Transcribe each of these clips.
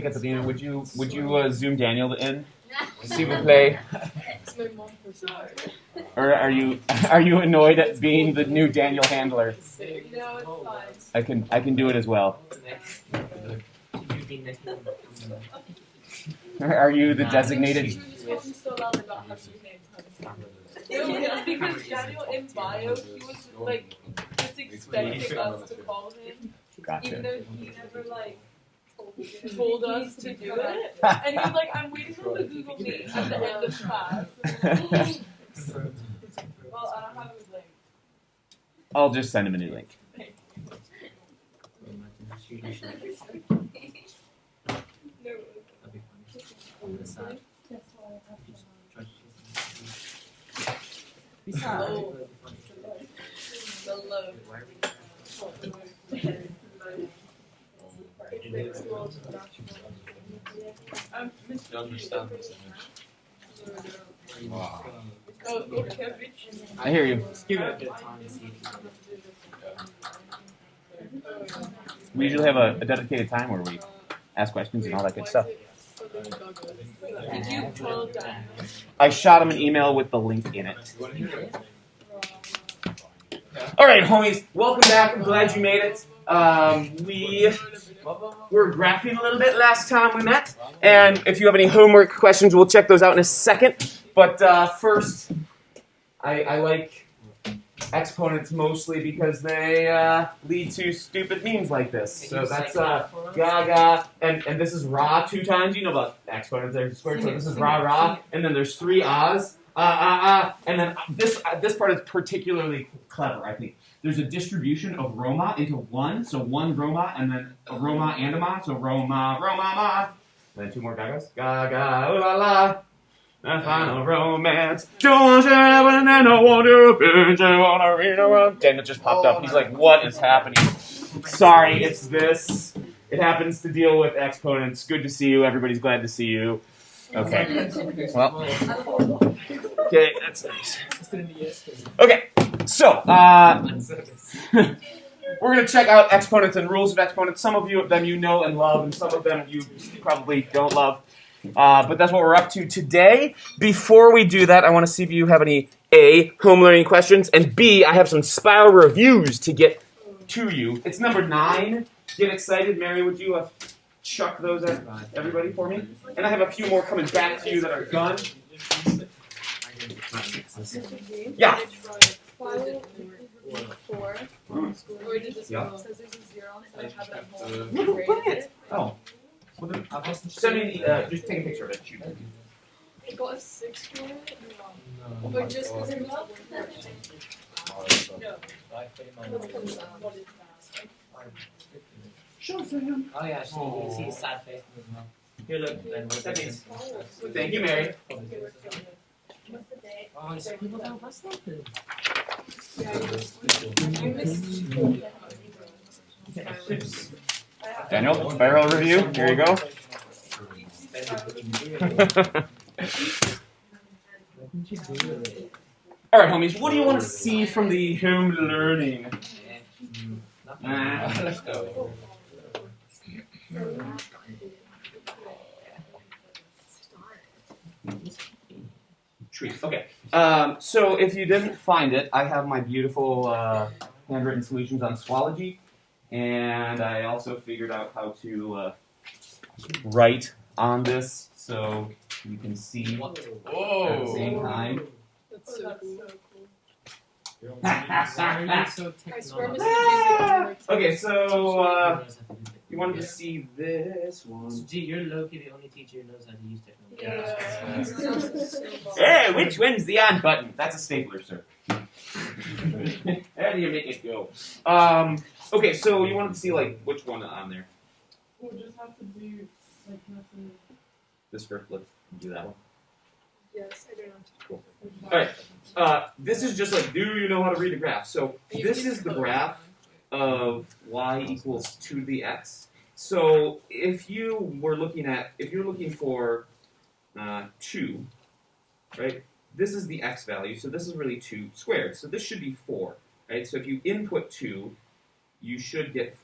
at the beginning. Would you zoom Daniel in? S'il vous plaît. Or are you annoyed at being the new Daniel handler? No, it's fine. I can do it as well. Are you the designated? It's because Daniel in bio, he was like just expecting us to call him, Gotcha. even though he never like told us to do it. And he was like, "I'm waiting for the Google Meet at the end of class." Well, I don't have his link. I'll just send him a new link. I hear you. We usually have a dedicated time where we ask questions and all that good stuff. Did you tell Daniel? I shot him an email with the link in it. All right, homies, welcome back. I'm glad you made it. We were graphing a little bit last time we met, and if you have any homework questions, we'll check those out in a second. But first, I like exponents mostly because they lead to stupid memes like this. So that's gaga, and this is ra 2 times. You know about exponents, they're squared. So this is ra, and then there's 3 ahs, and then this part is particularly clever, I think. There's a distribution of Roma into 1, so 1 Roma, and then a Roma and a ma, so Roma, ma. And then 2 more gagas, gaga, ooh la la. The final romance. Don't ever and then I want to binge. I want to read around. Daniel just popped up. He's like, what is happening? Sorry, it's this. It happens to deal with exponents. Good to see you. Everybody's glad to see you. Okay. Well. Okay, that's nice. Okay, so we're going to check out exponents and rules of exponents. Some of them you know and love, and some of them you probably don't love. But that's what we're up to today. Before we do that, I want to see if you have any A, home learning questions, and B, I have some SLAAU reviews to get to you. It's number 9. Get excited. Mary, would you chuck those at everybody for me? And I have a few more coming back to you that are done. Yeah. Oh. Send me, just take a picture of it. Shoot. I got a 6 for it? No. But just because it was No. Show Sam. Oh yeah, she sees sad face as well. Here, look. Thank you, Mary. What's the date? Oh, it's people don't pass nothing. Daniel, barrel review. Here you go. All right, homies. What do you want to see from the home learning? Let's go. Tree. Okay. So if you didn't find it, I have my beautiful handwritten solutions on Swology, and I also figured out how to write on this so you can see at the same time. That's so cool. Okay, so you wanted to see this one. So, gee, you're Loki, the only teacher who knows how to use technology. Yeah. Hey, which one's the on button? That's a stapler, sir. How do you make it go? Okay, so you wanted to see like which one on there? We'll just have to do like nothing. This first, let's do that one. Yes, I don't know. Cool. All right. This is just like, do you know how to read a graph? So this is the graph of y equals 2 to the x. So if you're looking for 2, right? This is the x value, so this is really 2 squared. So this should be 4, right? So if you input 2, you should get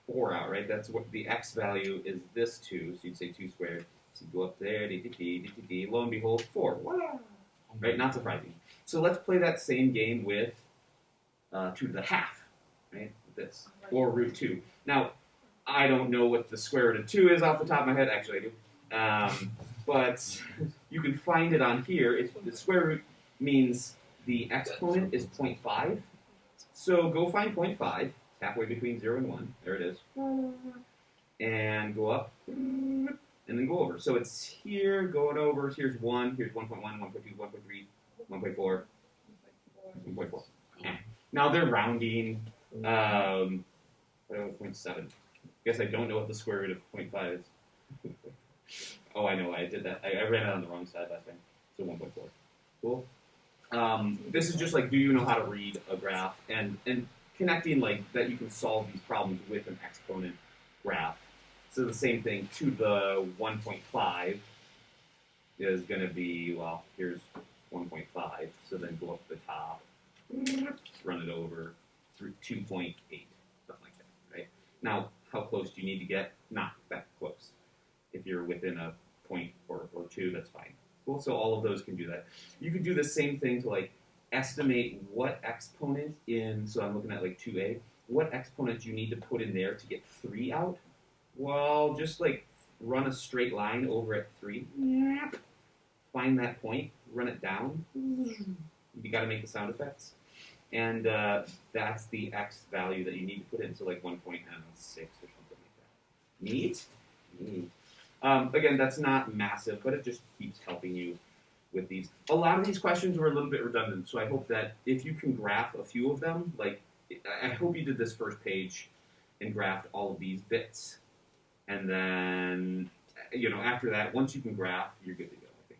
4 out, right? That's what the x value is, this 2, so you'd say 2 squared. So you go up there, lo and behold, 4. Wow. Right? Not surprising. So let's play that same game with 2 to the half, right? This, or root 2. Now, I don't know what the square root of 2 is off the top of my head. Actually, I do. But you can find it on here. The square root means the exponent is 0.5. So go find 0.5, halfway between 0 and 1. There it is. And go up, and then go over. So it's here, going over. Here's 1, here's 1.1, 1.2, 1.3, 1.4, 1.4. Now they're rounding 0.7. Guess I don't know what the square root of 0.5 is. Oh, I know, I did that. I ran it on the wrong side last time. So 1.4. Cool. This is just like, do you know how to read a graph? And connecting like that you can solve these problems with an exponent graph. So the same thing, to the 1.5 is going to be, well, here's 1.5. So then go up the top, run it over through 2.8, something like that, right? Now, how close do you need to get? Not that close. If you're within a point or 2, that's fine. Cool, so all of those can do that. You could do the same thing to like estimate what exponent in, so I'm looking at like 2a, what exponent you need to put in there to get 3 out. Well, just like run a straight line over at 3. Find that point, run it down. You got to make the sound effects. And that's the x value that you need to put in, so like 1.6 or something like that. Neat? Neat. Again, that's not massive, but it just keeps helping you with these. A lot of these questions were a little bit redundant, so I hope that if you can graph a few of them, like I hope you did this first page and graphed all of these bits. And then, you know, after that, once you can graph, you're good to go, I think.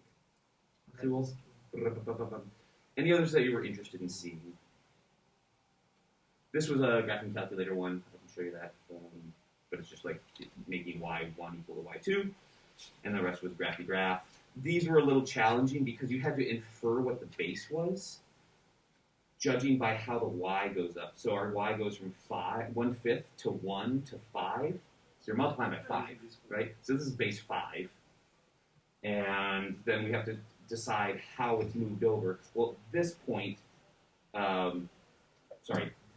Tools? Any others that you were interested in seeing? This was a graphing calculator one. I can show you that. But it's just like making y1 equal to y2. And the rest was graphy graph. These were a little challenging because you had to infer what the base was, judging by how the y goes up. So our y goes from 1/5 to 1 to 5. So you're multiplying by 5, right? So this is base 5. And then we have to decide how it's moved over. Well, this point,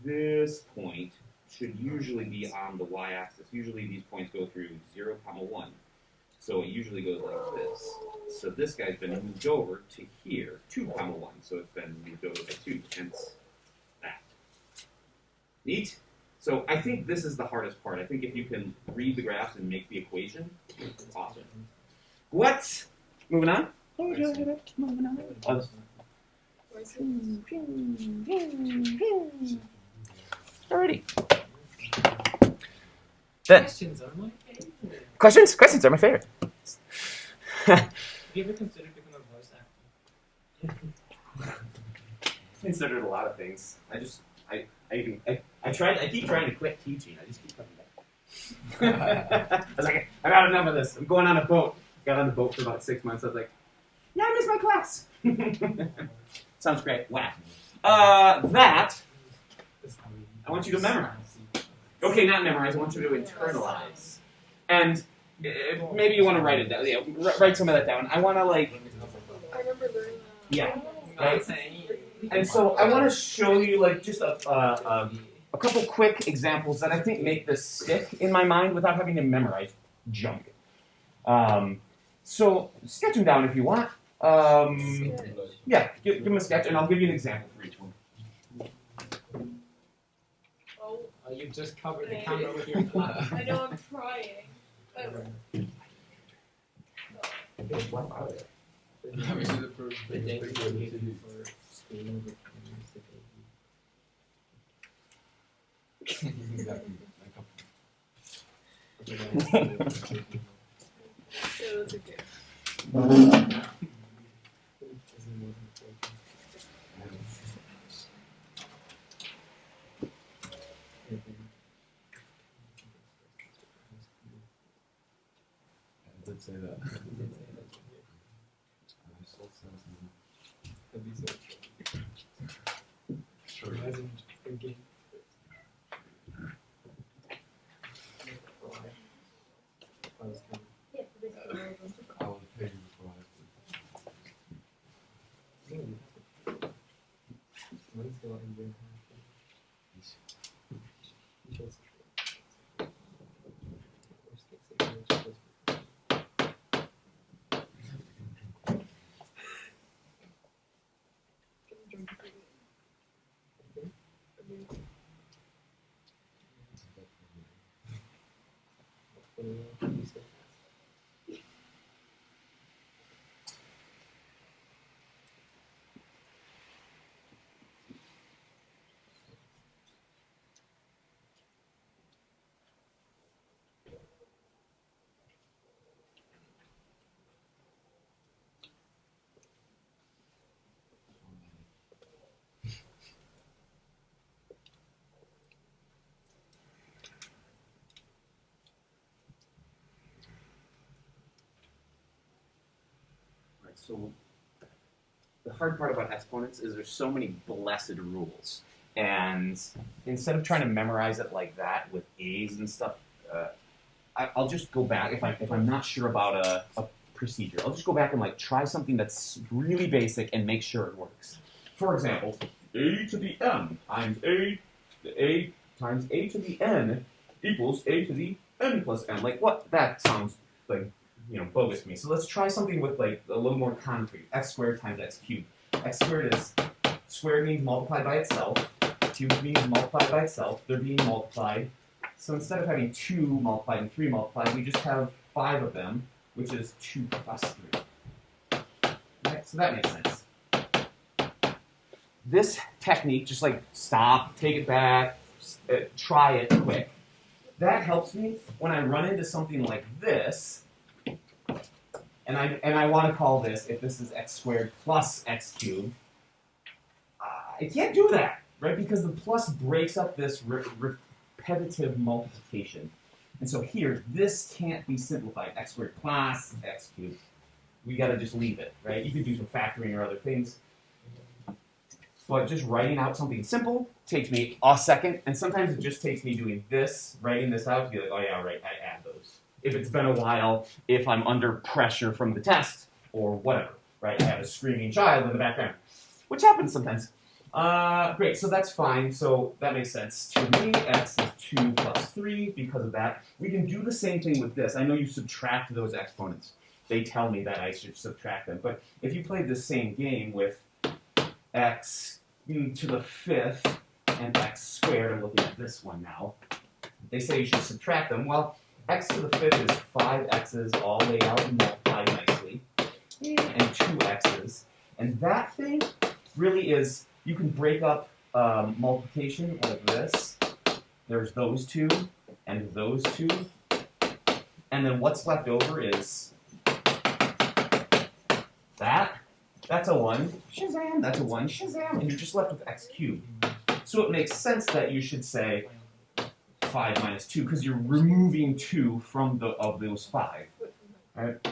this point should usually be on the y-axis. Usually these points go through 0, 1. So it usually goes like this. So this guy's been moved over to here, 2, 1. So it's been moved over by 2, hence that. Neat? So I think this is the hardest part. I think if you can read the graphs and make the equation, awesome. What? Moving on? Moving on. Alrighty. Then, Questions are my favorite. questions are my favorite. Have you ever considered becoming a voice actor? Considered a lot of things. I keep trying to quit teaching. I just keep coming back. I was like, I got enough of this. I'm going on a boat. Got on the boat for about 6 months. I was like, yeah, I missed my class. Sounds great. Wow. That, I want you to memorize. Okay, not memorize. I want you to internalize. And maybe you want to write it down. Yeah, write some of that down. I want to I remember learning that. yeah. Right? And so I want to show you like just a couple quick examples that I think make this stick in my mind without having to memorize junk. So sketch them down if you want. Yeah, give them a sketch, and I'll give you an example for each one. Oh, You just covered the camera with your flag. I know I'm trying. The day we created for school. Yeah, that's okay. I did say that. That'd be so Sure. Imagine thinking. So the hard part about exponents is there's so many blessed rules. And instead of trying to memorize it like that with A's and stuff, I'll just go back if I'm not sure about a procedure. I'll just go back and like try something that's really basic and make sure it works. For example, a to the m times a times a to the n equals a to the n plus n. Like what? That sounds like bogus to me. So let's try something with like a little more concrete. X squared times x cubed. X squared is squared means multiplied by itself. Cubed means multiplied by itself. They're being multiplied. So instead of having 2 multiplied and 3 multiplied, we just have 5 of them, which is 2 plus 3. Right? So that makes sense. This technique, just like stop, take it back, try it quick. That helps me when I run into something like this, and I want to call this, if this is x squared plus x cubed, I can't do that, right? Because the plus breaks up this repetitive multiplication. And so here, this can't be simplified. X squared plus x cubed. We got to just leave it, right? You could do some factoring or other things. But just writing out something simple takes me a second, and sometimes it just takes me doing this, writing this out, to be like, oh yeah, right, I add those. If it's been a while, if I'm under pressure from the test, or whatever, right? I have a screaming child in the background, which happens sometimes. Great, so that's fine, so that makes sense. To me, x is 2 plus 3 because of that. We can do the same thing with this. I know you subtract those exponents. They tell me that I should subtract them. But if you played the same game with x to the 5th and x squared, I'm looking at this one now, they say you should subtract them. Well, x to the 5th is 5 x's all laid out and multiplied nicely, and 2 x's. And that thing really is, you can break up multiplication like this. There's those two and those two. And then what's left over is that. That's a 1. Shazam! That's a 1. Shazam! And you're just left with x cubed. So it makes sense that you should say 5 minus 2, because you're removing 2 from of those 5. Right?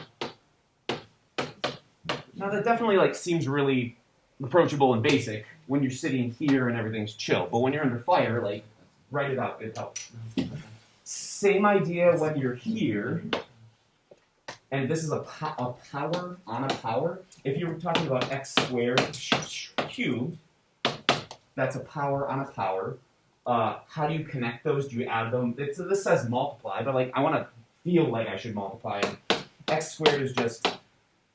Now that definitely like seems really approachable and basic when you're sitting here and everything's chill. But when you're under fire, like, write it out. It helps. Same idea when you're here. And this is a power on a power. If you were talking about x squared cubed, that's a power on a power. How do you connect those? Do you add them? This says multiply, but like I want to feel like I should multiply. X squared is just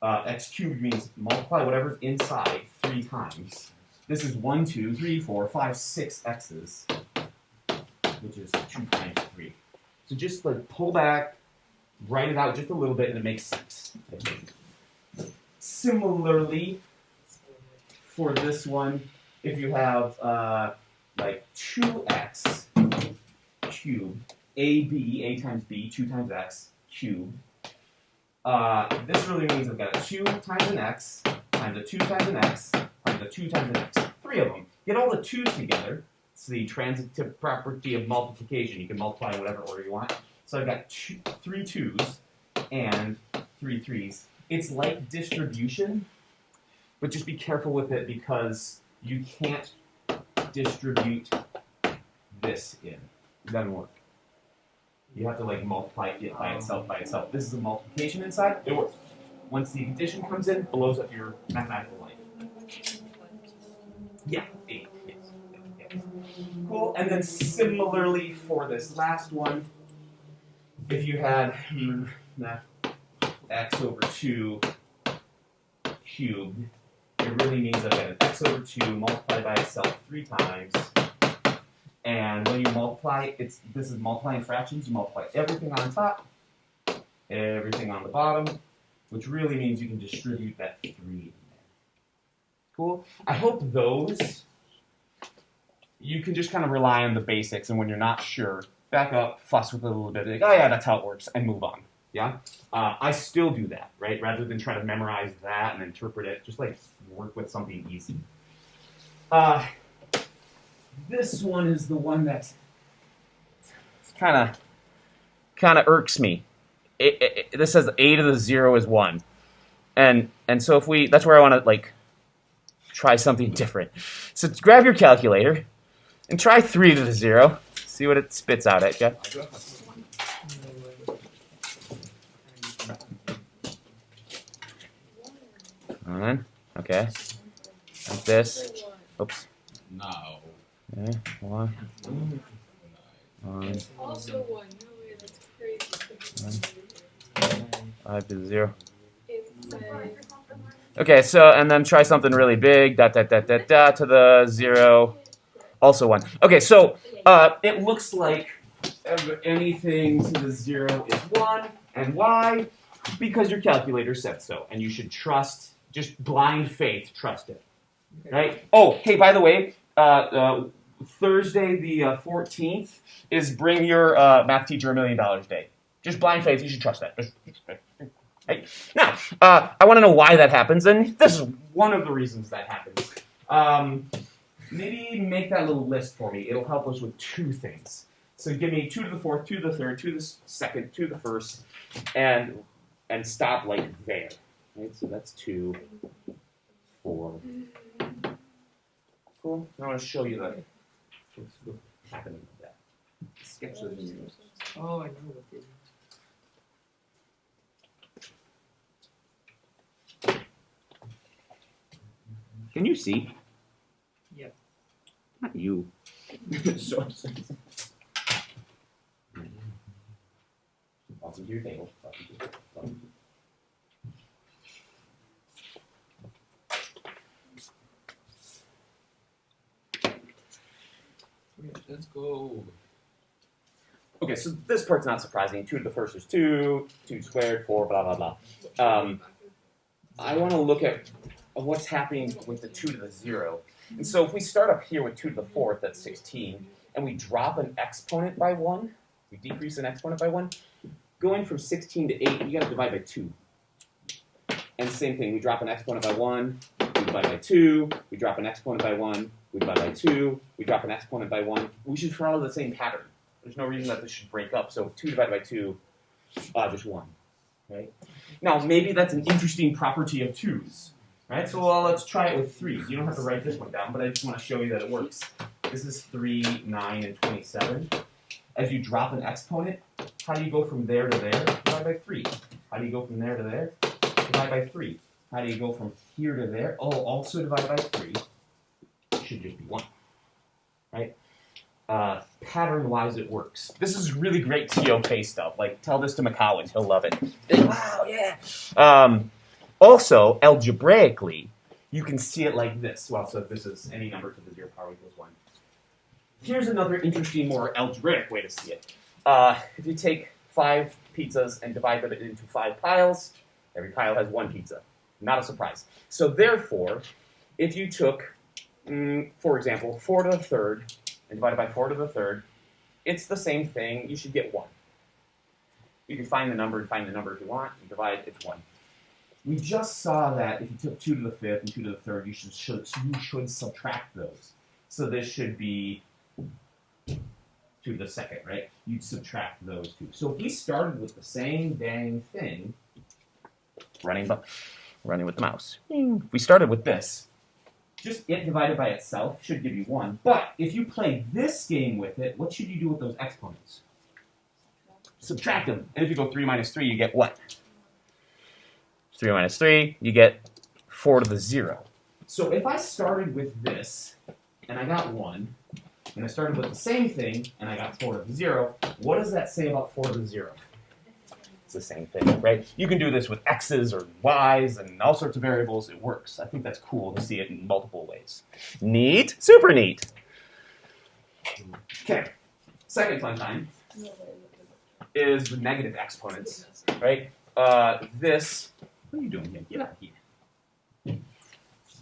x cubed means multiply whatever's inside 3 times. This is 1, 2, 3, 4, 5, 6 x's, which is 2 times 3. So just like pull back, write it out just a little bit, and it makes sense. Similarly, for this one, if you have like 2x cubed, a times b, 2 times x cubed, this really means I've got a 2 times an x, times a 2 times an x, times a 2 times an x. 3 of them. Get all the 2's together. It's the transitive property of multiplication. You can multiply in whatever order you want. So I've got 3 2's and 3 3's. It's like distribution, but just be careful with it because you can't distribute this in. It doesn't work. You have to like multiply it by itself by itself. This is a multiplication inside. It works. Once the addition comes in, it blows up your mathematical life. Yeah, 8. Yes. Cool. And then similarly for this last one, if you had x over 2 cubed, it really means that I had x over 2 multiplied by itself 3 times. And when you multiply, this is multiplying fractions. You multiply everything on top, everything on the bottom, which really means you can distribute that 3 in there. Cool. I hope those, you can just kind of rely on the basics, and when you're not sure, back up, fuss with it a little bit, like, oh yeah, that's how it works, and move on. Yeah? I still do that, right? Rather than try to memorize that and interpret it, just like work with something easy. This one is the one that kind of irks me. This says a to the 0 is 1. And so if we, that's where I want to like try something different. So grab your calculator and try 3 to the 0. See what it spits out at you. One. Okay. Like this. Oops. No. Okay. One. It's also 1. No way, that's crazy. 5 to the 0. Insane. Okay, so, and then try something really big, to the 0, also 1. Okay, so it looks like anything to the 0 is 1, and why? Because your calculator said so, and you should trust, just blind faith, trust it, right? Oh, hey, by the way, Thursday the 14th is Bring Your Math Teacher $1 Million Day. Just blind faith, you should trust that. Right. Now, I want to know why that happens, and this is one of the reasons that happens. Maybe make that little list for me. It'll help us with 2 things. So give me 2 to the 4th, 2 to the 3rd, 2 to the 2nd, 2 to the 1st, and stop like there. Right, so that's 2, 4. Cool. I want to show you what's happening with that. Sketch those in your notes. Oh, I know what they do. Can you see? Yeah. Not you. So. Welcome to your table. Let's go. Okay, so this part's not surprising. 2 to the 1st is 2, 2 squared, 4, blah, blah, blah. I want to look at what's happening with the 2 to the 0. And so if we start up here with 2 to the 4th, that's 16, and we drop an exponent by 1, we decrease an exponent by 1, going from 16 to 8, you got to divide by 2. And same thing, we drop an exponent by 1, we divide by 2, we drop an exponent by 1, we divide by 2, we drop an exponent by 1. We should follow the same pattern. There's no reason that this should break up. So 2 divided by 2, just 1. Right? Now, maybe that's an interesting property of 2's. Right? So let's try it with 3's. You don't have to write this one down, but I just want to show you that it works. This is 3, 9, and 27. As you drop an exponent, how do you go from there to there? Divide by 3. How do you go from there to there? Divide by 3. How do you go from here to there? Oh, also divide by 3. It should just be 1. Right? Pattern-wise, it works. This is really great TOK stuff. Like, tell this to McCowan. He'll love it. Wow, yeah. Also, algebraically, you can see it like this. Well, so this is any number to the 0 power equals 1. Here's another interesting, more algebraic way to see it. If you take 5 pizzas and divide them into 5 piles, every pile has 1 pizza. Not a surprise. So therefore, if you took, for example, 4 to the 3rd, and divided by 4 to the 3rd, it's the same thing. You should get 1. You can find the number and find the number if you want, and divide, it's 1. We just saw that if you took 2 to the 5th and 2 to the 3rd, you should subtract those. So this should be 2 to the 2nd, right? You'd subtract those 2. So if we started with the same dang thing, running with the mouse. If we started with this, just it divided by itself should give you 1. But if you play this game with it, what should you do with those exponents? Subtract them. And if you go 3 minus 3, you get what? 3 minus 3, you get 4 to the 0. So if I started with this, and I got 1, and I started with the same thing, and I got 4 to the 0, what does that say about 4 to the 0? It's the same thing, right? You can do this with x's or y's and all sorts of variables. It works. I think that's cool to see it in multiple ways. Neat? Super neat. Okay. Second fun time is with negative exponents, right? This, what are you doing here? Get out of here.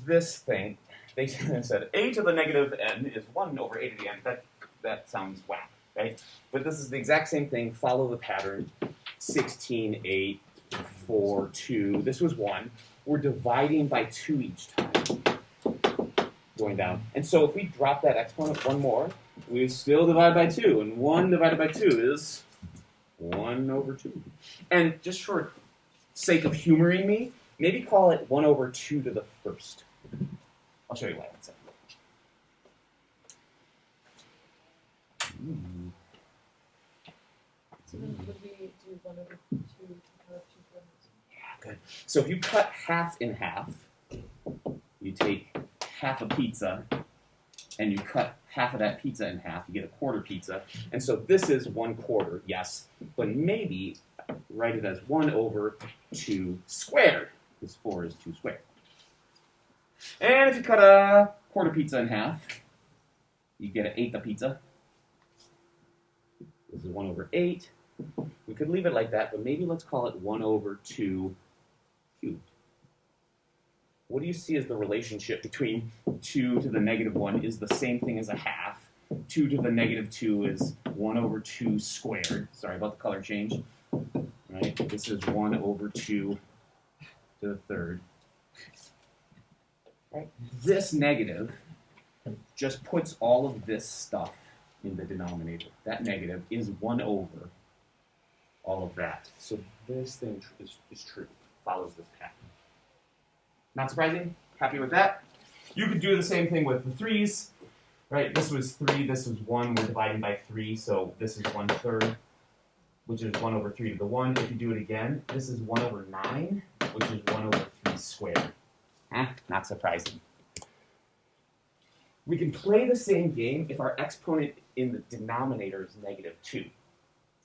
This thing, they said a to the negative n is 1 over a to the n. That sounds whack, right? But this is the exact same thing. Follow the pattern. 16, 8, 4, 2. This was 1. We're dividing by 2 each time. Going down. And so if we drop that exponent one more, we still divide by 2. And 1 divided by 2 is 1 over 2. And just for sake of humoring me, maybe call it 1 over 2 to the first. I'll show you why in a second. So then would we do 1 over 2 to cut 2 thirds? Yeah, good. So if you cut half in half, you take half a pizza, and you cut half of that pizza in half, you get a quarter pizza. And so this is 1/4, yes, but maybe write it as 1 over 2 squared, because 4 is 2 squared. And if you cut a quarter pizza in half, you get an eighth of pizza. This is 1 over 8. We could leave it like that, but maybe let's call it 1 over 2 cubed. What do you see as the relationship between 2 to the negative 1 is the same thing as a half. 2 to the negative 2 is 1 over 2 squared. Sorry about the color change. Right? This is 1 over 2 to the third. Right? This negative just puts all of this stuff in the denominator. That negative is 1 over all of that. So this thing is true. Follows this pattern. Not surprising? Happy with that? You could do the same thing with the 3's. Right? This was 3, this was 1. We're dividing by 3, so this is 1/3, which is 1 over 3 to the 1. If you do it again, this is 1 over 9, which is 1 over 3 squared. Not surprising. We can play the same game if our exponent in the denominator is negative 2.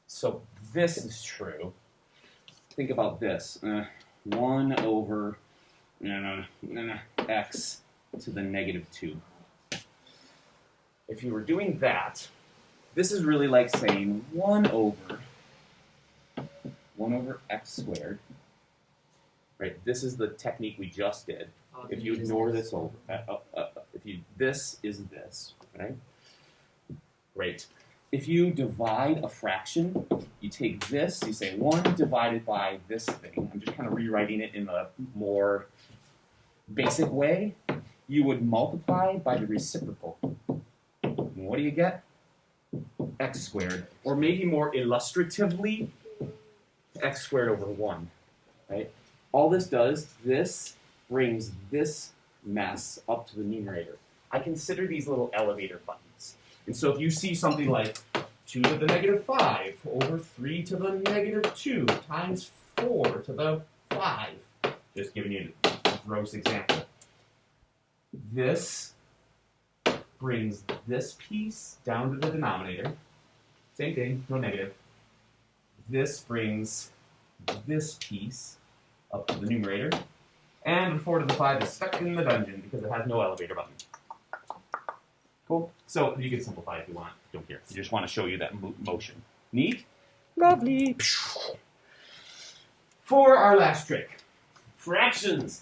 So this is true. Think about this. 1 over x to the negative 2. If you were doing that, this is really like saying 1 over x squared. Right? This is the technique we just did. If you ignore this over, this is this, right? Great. If you divide a fraction, you take this, you say 1 divided by this thing. I'm just kind of rewriting it in a more basic way. You would multiply by the reciprocal. And what do you get? X squared. Or maybe more illustratively, x squared over 1, right? All this does, this brings this mess up to the numerator. I consider these little elevator buttons. And so if you see something like 2 to the negative 5 over 3 to the negative 2 times 4 to the 5, just giving you a gross example. This brings this piece down to the denominator. Same thing, no negative. This brings this piece up to the numerator. And the 4 to the 5 is stuck in the dungeon because it has no elevator button. Cool? So you can simplify if you want. Don't care. I just want to show you that motion. Neat? Lovely. For our last trick. Fractions.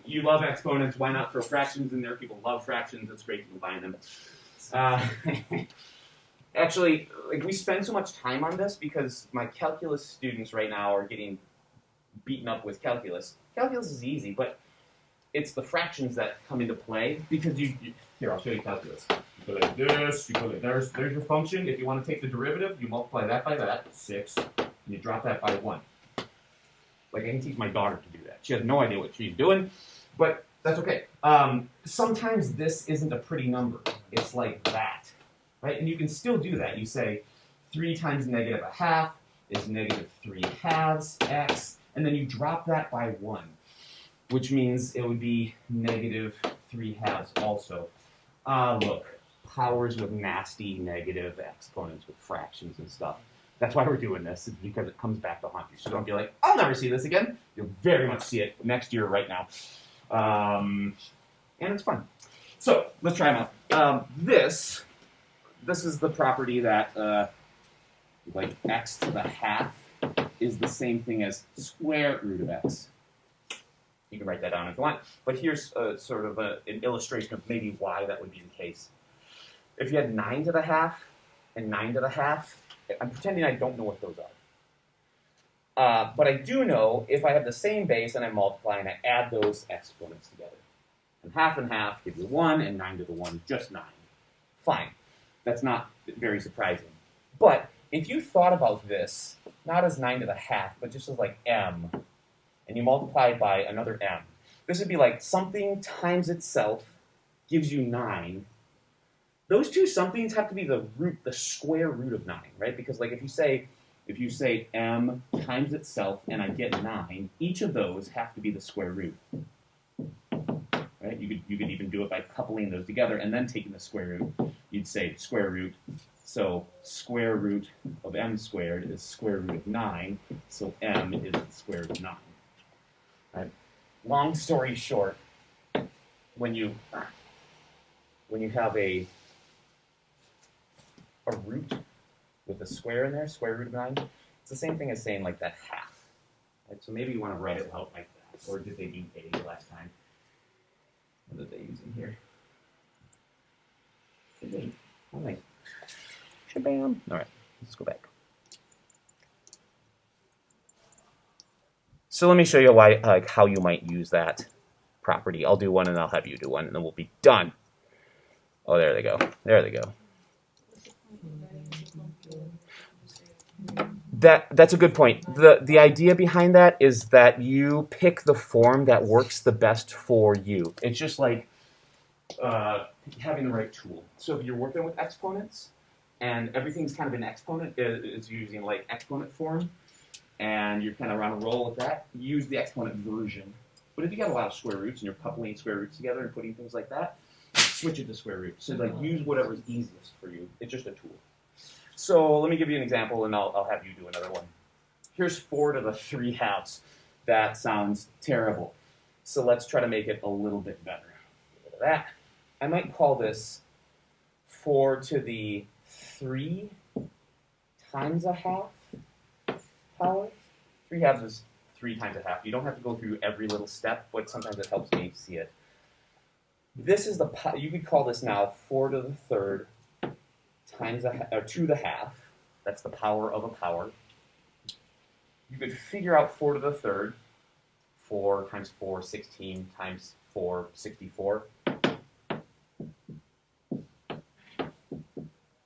You love exponents. Why not throw fractions in there? People love fractions. It's great to combine them. Actually, we spend so much time on this because my calculus students right now are getting beaten up with calculus. Calculus is easy, but it's the fractions that come into play because here, I'll show you calculus. You go like this, you go like there's your function. If you want to take the derivative, you multiply that by that, 6, and you drop that by 1. Like, I can teach my daughter to do that. She has no idea what she's doing, but that's okay. Sometimes this isn't a pretty number. It's like that, right? And you can still do that. You say 3 times negative a half is negative 3 halves x, and then you drop that by 1, which means it would be negative 3 halves also. Look, powers with nasty negative exponents with fractions and stuff. That's why we're doing this, is because it comes back to haunt you. So don't be like, I'll never see this again. You'll very much see it next year right now. And it's fun. So let's try them out. This is the property that like x to the half is the same thing as square root of x. You can write that down if you want. But here's sort of an illustration of maybe why that would be the case. If you had 9 to the half and 9 to the half, I'm pretending I don't know what those are. But I do know if I have the same base and I multiply and I add those exponents together. And half gives you 1, and 9 to the 1 is just 9. Fine. That's not very surprising. But if you thought about this, not as 9 to the half, but just as like m, and you multiply it by another m, this would be like something times itself gives you 9. Those two somethings have to be the square root of 9, right? Because like if you say m times itself and I get 9, each of those have to be the square root. Right? You could even do it by coupling those together and then taking the square root. You'd say square root. So square root of m squared is square root of 9. So m is the square root of 9. Right? Long story short, when you have a root with a square in there, square root of 9, it's the same thing as saying like that half. Right? So maybe you want to write it out like that. Or did they do a last time? What are they using here? All right. Shabam. All right, let's go back. So let me show you why, how you might use that property. I'll do one and I'll have you do one, and then we'll be done. Oh, there they go. There they go. That's a good point. The idea behind that is that you pick the form that works the best for you. It's just like having the right tool. So if you're working with exponents and everything's kind of an exponent, it's using like exponent form, and you're kind of on a roll with that, use the exponent version. But if you got a lot of square roots and you're coupling square roots together and putting things like that, switch it to square root. So like use whatever's easiest for you. It's just a tool. So let me give you an example, and I'll have you do another one. Here's 4 to the 3/2. That sounds terrible. So let's try to make it a little bit better. Look at that. I might call this 4 to the 3 times a half power. 3/2 is 3 times a half. You don't have to go through every little step, but sometimes it helps me see it. This is you could call this now 4 to the 3rd times or to the half. That's the power of a power. You could figure out 4 to the 3rd. 4 times 4, 16 times 4, 64.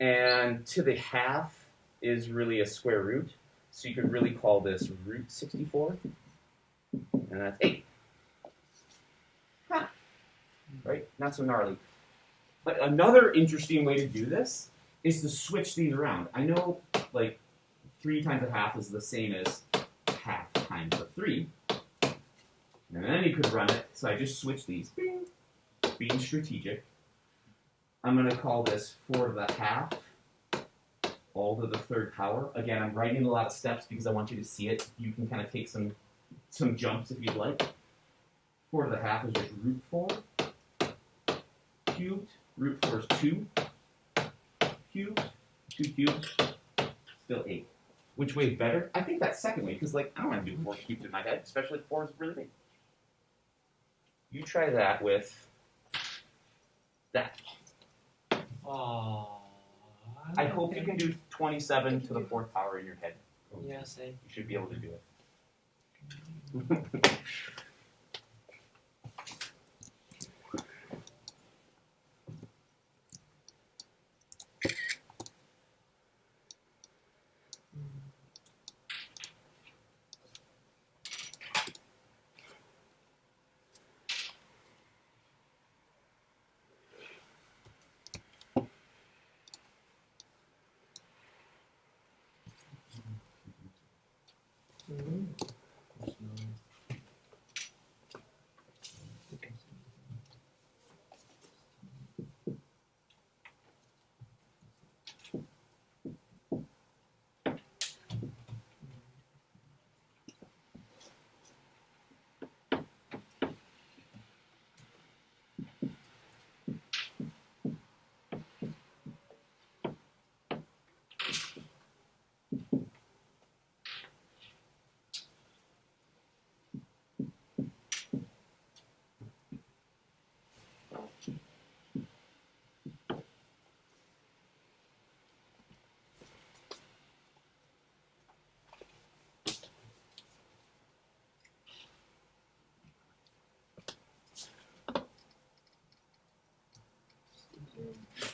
And to the half is really a square root. So you could really call this root 64. And that's 8. Huh. Right? Not so gnarly. But another interesting way to do this is to switch these around. I know like 3 times a half is the same as half times a 3. And then you could run it. So I just switch these. Bing. Being strategic. I'm going to call this 4 to the half all to the 3rd power. Again, I'm writing a lot of steps because I want you to see it. You can kind of take some jumps if you'd like. 4 to the half is just root 4. Cubed. Root 4 is 2. Cubed. 2 cubed. Still 8. Which way is better? I think that second way, because like I don't want to do 4 cubed in my head, especially if 4 is really big. You try that with that. I hope you can do 27 to the 4th power in your head. Yeah, same. You should be able to do it.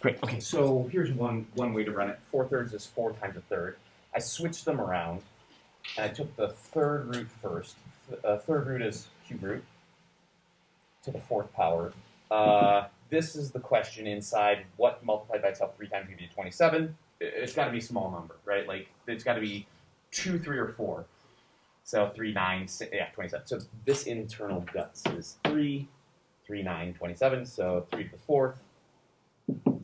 Great. Okay, so here's one way to run it. 4/3 is 4 times a third. I switched them around, and I took the third root first. Third root is cube root to the 4th power. This is the question inside what multiplied by itself 3 times gives you 27. It's got to be a small number, right? Like, it's got to be 2, 3, or 4. So 3, 9, 6, yeah, 27. So this internal guts is 3, 3, 9, 27. So 3 to the 4th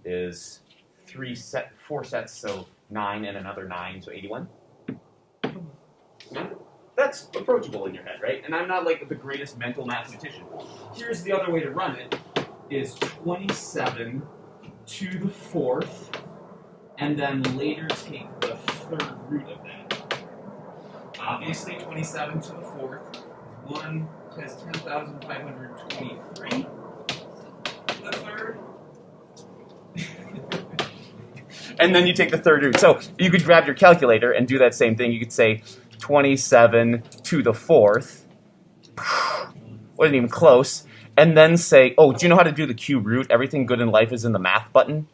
is 4 sets, so 9 and another 9, so 81. That's approachable in your head, right? And I'm not like the greatest mental mathematician. Here's the other way to run it, is 27 to the 4th, and then later take the third root of that. Obviously, 27 to the 4th, 1 has 10,523. The third. And then you take the third root. So you could grab your calculator and do that same thing. You could say 27 to the 4th. Wasn't even close. And then say, oh, do you know how to do the cube root? Everything good in life is in the math button.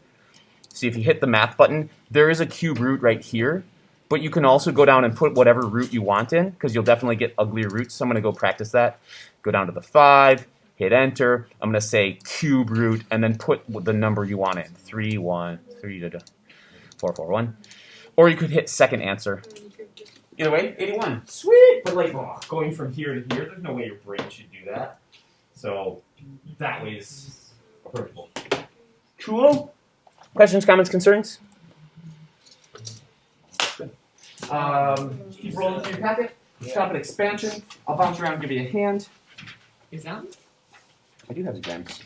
See, if you hit the math button, there is a cube root right here. But you can also go down and put whatever root you want in, because you'll definitely get uglier roots. So I'm going to go practice that. Go down to the 5, hit enter. I'm going to say cube root, and then put the number you want in. 3, 1, 3, 4, 4, 1. Or you could hit second answer. Either way, 81. Sweet! But like, going from here to here, there's no way your brain should do that. So that way is approachable. Cool? Questions, comments, concerns? Good. Keep rolling through your packet. Stop at expansion. I'll bounce around and give you a hand. Exams? I do have exams.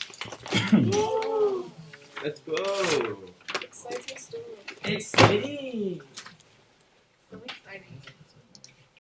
Let's go. Exciting story. Exciting. So exciting.